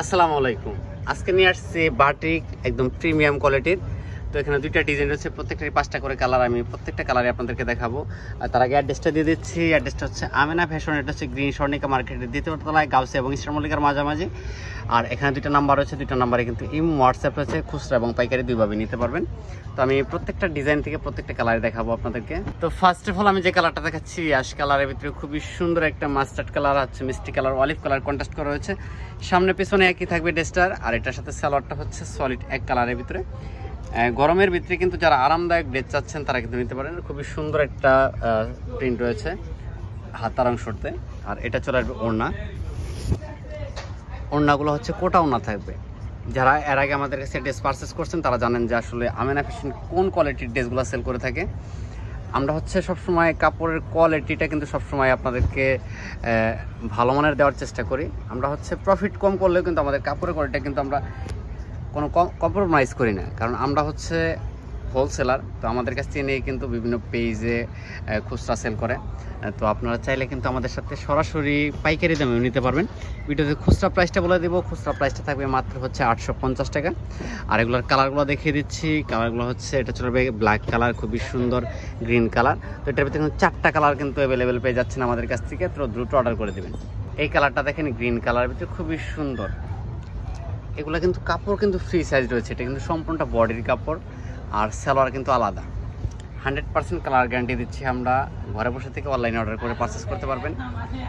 আসসালামু আলাইকুম। আজকে নিয়ে আসছি বাটিক একদম প্রিমিয়াম কোয়ালিটির। তো এখানে দুইটা ডিজাইন রয়েছে, প্রত্যেকটারই 5টা করে কালার। আমি প্রত্যেকটা কালারে আপনাদেরকে দেখাবো। আর তার আগে অ্যাড্রেসটা দিয়ে দিচ্ছি। অ্যাড্রেসটা হচ্ছে আমেনা ফ্যাশন। এটা হচ্ছে গ্রিন স্বর্ণিকা মার্কেটের দ্বিতীয় তলায়, গাউসিয়া এবং ইস্টার মল্লিকার মাঝামাঝি। আর এখানে দুইটা নাম্বার রয়েছে, দুইটা নাম্বারে কিন্তু ইমো হোয়াটসঅ্যাপ রয়েছে। খুচরা এবং পাইকারি দুইভাবে নিতে পারবেন। তো আমি প্রত্যেকটা ডিজাইন থেকে প্রত্যেকটা কালারে দেখাবো আপনাদেরকে। তো ফার্স্ট অফ অল আমি যে কালারটা দেখাচ্ছি, অ্যাশ কালারের ভিতরে খুবই সুন্দর একটা মাস্টার্ড কালার আছে, মিষ্টি কালার, অলিভ কালার কন্ট্রাস্ট করা হয়েছে। সামনে পেছনে একই থাকবে ড্রেসটার। আর এটার সাথে সালোয়ারটা হচ্ছে সলিড এক কালারের ভিতরে। গরমের ভিতরে কিন্তু যারা আরামদায়ক ড্রেস চাচ্ছেন তারা কিন্তু নিতে পারেন। খুবই সুন্দর একটা প্রিন্ট রয়েছে হাতার অংশতে। আর এটা চলে আসবে ওড়না। ওড়নাগুলো হচ্ছে কোটা ওড়না থাকবে। যারা এর আগে আমাদের কাছে ড্রেস পারচেস করছেন তারা জানেন যে আসলে আমেনা ফ্যাশন কোন কোয়ালিটির ড্রেসগুলো সেল করে থাকে। আমরা হচ্ছে সবসময় কাপড়ের কোয়ালিটিটা কিন্তু সবসময় আপনাদেরকে ভালো মানের দেওয়ার চেষ্টা করি। আমরা হচ্ছে প্রফিট কম করলেও কিন্তু আমাদের কাপড়ের কোয়ালিটিটা কিন্তু আমরা কোনো কম্প্রোমাইজ করি না, কারণ আমরা হচ্ছে হোলসেলার। তো আমাদের কাছ থেকে নিয়ে কিন্তু বিভিন্ন পেজে খুচরা সেল করে। তো আপনারা চাইলে কিন্তু আমাদের সাথে সরাসরি পাইকারি দামেও নিতে পারবেন। ভিডিওতে খুচরা প্রাইসটা বলে দেবো। খুচরা প্রাইসটা থাকবে মাত্র হচ্ছে 850 টাকা। আর এগুলোর কালারগুলো দেখিয়ে দিচ্ছি। কালারগুলো হচ্ছে এটা চলবে ব্ল্যাক কালার, খুবই সুন্দর গ্রিন কালার। তো এটার ভিতরে কিন্তু 4টা কালার কিন্তু অ্যাভেলেবেল পেয়ে যাচ্ছেন আমাদের কাছ থেকে। তো দ্রুত অর্ডার করে দেবেন। এই কালারটা দেখেন, গ্রিন কালারের ভিতরে খুবই সুন্দর। এগুলো কিন্তু কাপড় কিন্তু ফ্রি সাইজ রয়েছে। এটা কিন্তু সম্পূর্ণটা বডির কাপড়। আর সালোয়ার কিন্তু আলাদা। 100% কালার গ্যারান্টি দিচ্ছি আমরা। ঘরে বসে থেকে অনলাইনে অর্ডার করে পারচেস করতে পারবেন।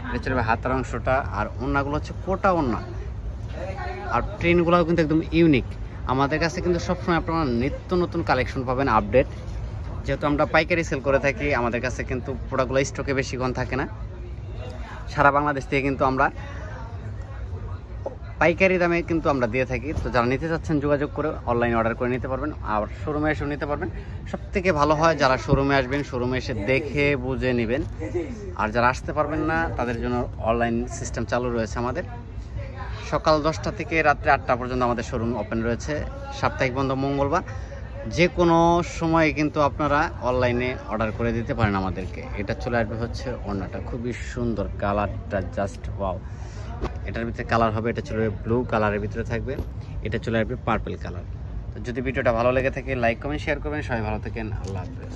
এটা চলবে হাতার অংশটা। আর ওড়নাগুলো হচ্ছে কোটা ওড়না। আর প্রিন্টগুলো কিন্তু একদম ইউনিক। আমাদের কাছে কিন্তু সবসময় আপনারা নিত্য নতুন কালেকশন পাবেন, আপডেট। যেহেতু আমরা পাইকারি সেল করে থাকি, আমাদের কাছে কিন্তু প্রোডাক্টগুলো স্টকে বেশিক্ষণ থাকে না। সারা বাংলাদেশ থেকে কিন্তু আমরা পাইকারি দামে কিন্তু আমরা দিয়ে থাকি। তো যারা নিতে চাচ্ছেন যোগাযোগ করে অনলাইনে অর্ডার করে নিতে পারবেন। আর শোরুমে এসেও নিতে পারবেন। সবথেকে ভালো হয় যারা শোরুমে আসবেন, শোরুমে এসে দেখে বুঝে নেবেন। আর যারা আসতে পারবেন না তাদের জন্য অনলাইন সিস্টেম চালু রয়েছে আমাদের। সকাল 10টা থেকে রাত্রে 8টা পর্যন্ত আমাদের শোরুম ওপেন রয়েছে। সাপ্তাহিক বন্ধ মঙ্গলবার। যে কোনো সময় কিন্তু আপনারা অনলাইনে অর্ডার করে দিতে পারেন আমাদেরকে। এটা চলে আসবে হচ্ছে ওড়নাটা, খুবই সুন্দর কালারটা, জাস্ট ওয়াও। এটার ভিতরে কালার হবে, এটা চলে ব্লু কালারের ভিতরে থাকবে। এটা চলে আসবে পার্পল কালার। তো যদি ভিডিওটা ভালো লেগে থাকে লাইক কমেন্ট শেয়ার করবেন। সবাই ভালো থাকেন, আল্লাহ হাফেজ।